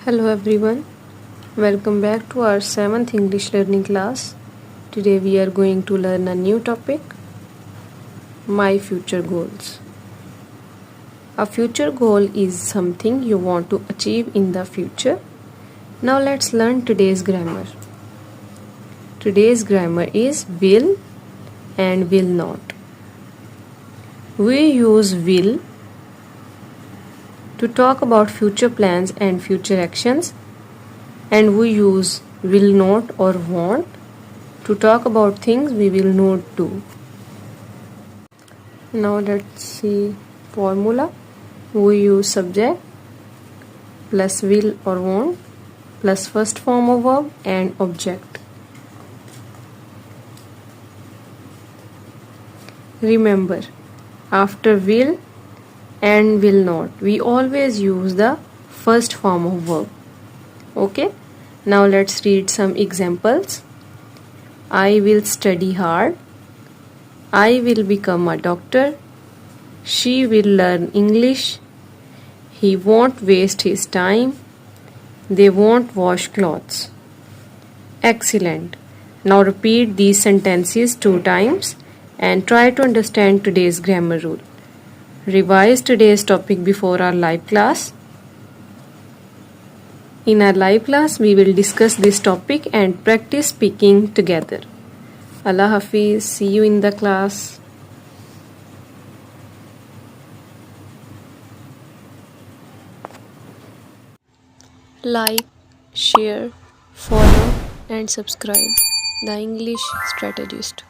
Hello everyone, welcome back to our 7th English learning class. Today we are going to learn a new topic, my future goals. A future goal is something you want to achieve in the future. Now let's learn today's grammar. Today's grammar is will and will not. We use will to talk about future plans and future actions, and we use will not or want to talk about things we will not do. Now let's see formula. We use subject plus will or want plus first form of verb and object. Remember, after will and will not, we always use the first form of verb. Okay, now let's read some examples. I will study hard. I will become a doctor. She will learn English. He won't waste his time. They won't wash clothes. Excellent. Now repeat these sentences 2 times and try to understand today's grammar rule. Revise today's topic before our live class. In our live class, we will discuss this topic and practice speaking together. Allah Hafiz. See you in the class. Like, share, follow and subscribe The English Strategist.